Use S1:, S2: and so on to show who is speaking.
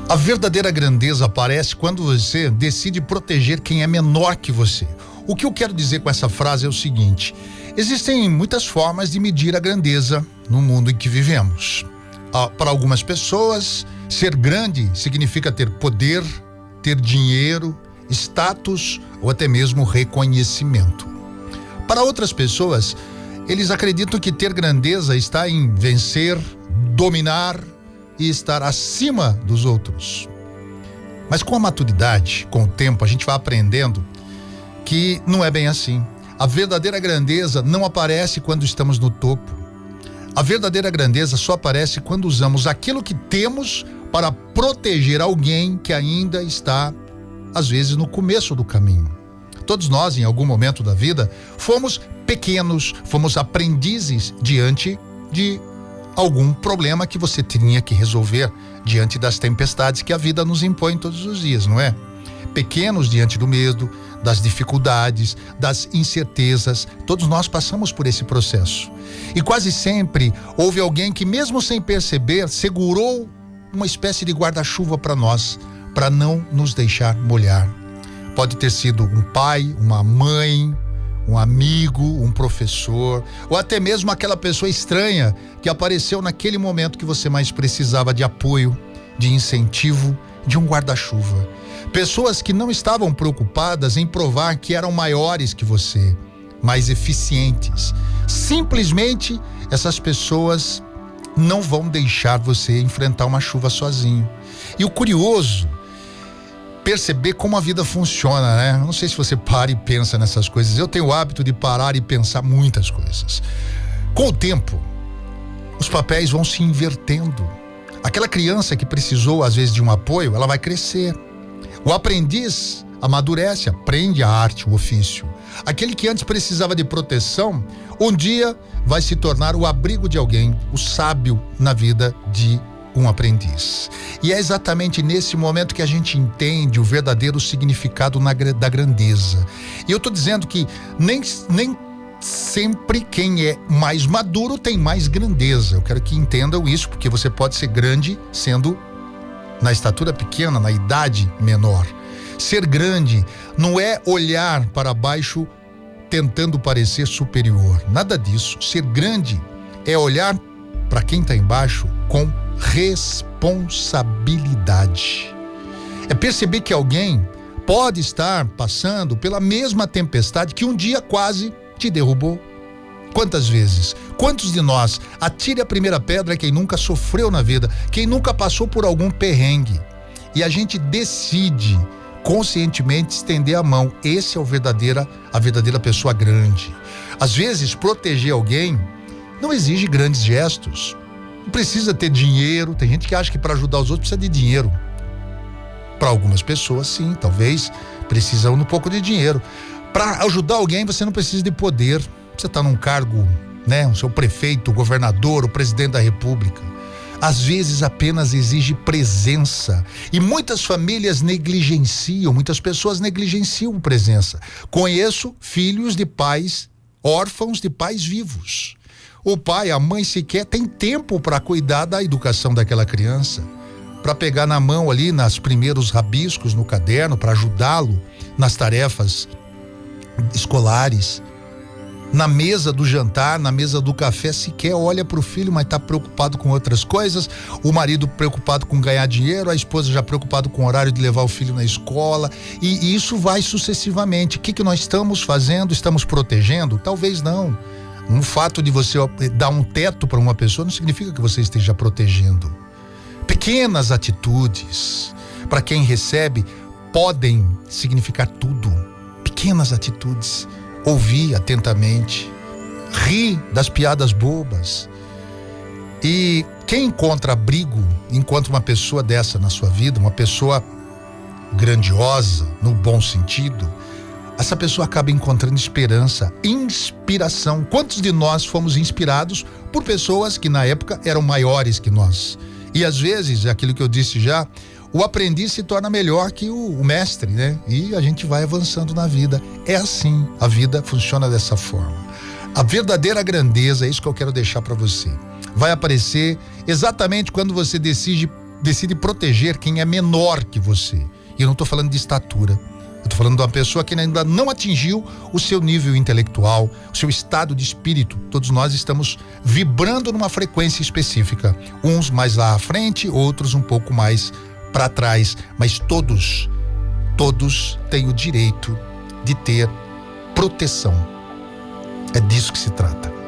S1: A verdadeira grandeza aparece quando você decide proteger quem é menor que você. O que eu quero dizer com essa frase é o seguinte: existem muitas formas de medir a grandeza no mundo em que vivemos. Para algumas pessoas, ser grande significa ter poder, ter dinheiro, status ou até mesmo reconhecimento. Para outras pessoas, eles acreditam que ter grandeza está em vencer, dominar e estar acima dos outros. Mas com a maturidade, com o tempo, a gente vai aprendendo que não é bem assim. A verdadeira grandeza não aparece quando estamos no topo. A verdadeira grandeza só aparece quando usamos aquilo que temos para proteger alguém que ainda está, às vezes, no começo do caminho. Todos nós, em algum momento da vida, fomos pequenos, fomos aprendizes diante de algum problema que você tinha que resolver, diante das tempestades que a vida nos impõe todos os dias, não é? Pequenos diante do medo, das dificuldades, das incertezas, todos nós passamos por esse processo. E quase sempre houve alguém que, mesmo sem perceber, segurou uma espécie de guarda-chuva para nós, para não nos deixar molhar. Pode ter sido um pai, uma mãe, um amigo, um professor, ou até mesmo aquela pessoa estranha que apareceu naquele momento que você mais precisava de apoio, de incentivo, de um guarda-chuva. Pessoas que não estavam preocupadas em provar que eram maiores que você, mais eficientes. Simplesmente, essas pessoas não vão deixar você enfrentar uma chuva sozinho. E o curioso, perceber como a vida funciona, né? Não sei se você para e pensa nessas coisas. Eu tenho o hábito de parar e pensar muitas coisas. Com o tempo, os papéis vão se invertendo. Aquela criança que precisou, às vezes, de um apoio, ela vai crescer. O aprendiz amadurece, aprende a arte, o ofício. Aquele que antes precisava de proteção, um dia vai se tornar o abrigo de alguém, o sábio na vida de um aprendiz. E é exatamente nesse momento que a gente entende o verdadeiro significado da grandeza. E eu estou dizendo que nem sempre quem é mais maduro tem mais grandeza. Eu quero que entendam isso, porque você pode ser grande sendo na estatura pequena, na idade menor. Ser grande não é olhar para baixo tentando parecer superior. Nada disso. Ser grande é olhar para quem está embaixo com responsabilidade. É perceber que alguém pode estar passando pela mesma tempestade que um dia quase te derrubou. Quantas vezes? Quantos de nós? Atire a primeira pedra quem nunca sofreu na vida, quem nunca passou por algum perrengue. E a gente decide conscientemente estender a mão. Esse é a verdadeira pessoa grande. Às vezes, proteger alguém não exige grandes gestos. Não precisa ter dinheiro. Tem gente que acha que para ajudar os outros precisa de dinheiro. Para algumas pessoas, sim, talvez precisam de um pouco de dinheiro. Para ajudar alguém, você não precisa de poder. Você está num cargo, né? O seu prefeito, o governador, o presidente da república. Às vezes apenas exige presença. E muitas famílias negligenciam, muitas pessoas negligenciam presença. Conheço filhos de pais órfãos de pais vivos. O pai, a mãe sequer tem tempo para cuidar da educação daquela criança, para pegar na mão ali nos primeiros rabiscos no caderno, para ajudá-lo nas tarefas escolares. Na mesa do jantar, na mesa do café, sequer olha para o filho, mas está preocupado com outras coisas. O marido preocupado com ganhar dinheiro, a esposa já preocupado com o horário de levar o filho na escola. E isso vai sucessivamente. O que nós estamos fazendo? Estamos protegendo? Talvez não. O fato de você dar um teto para uma pessoa não significa que você esteja protegendo. Pequenas atitudes, para quem recebe, podem significar tudo. Pequenas atitudes. Ouvir atentamente, rir das piadas bobas. E quem encontra abrigo, encontra uma pessoa dessa na sua vida, uma pessoa grandiosa, no bom sentido, essa pessoa acaba encontrando esperança, inspiração. Quantos de nós fomos inspirados por pessoas que na época eram maiores que nós? E às vezes, aquilo que eu disse já, o aprendiz se torna melhor que o mestre, né? E a gente vai avançando na vida. É assim, a vida funciona dessa forma. A verdadeira grandeza, é isso que eu quero deixar para você, vai aparecer exatamente quando você decide decide proteger quem é menor que você. E eu não estou falando de estatura. Eu estou falando de uma pessoa que ainda não atingiu o seu nível intelectual, o seu estado de espírito. Todos nós estamos vibrando numa frequência específica. Uns mais lá à frente, outros um pouco mais para trás. Mas todos têm o direito de ter proteção. É disso que se trata.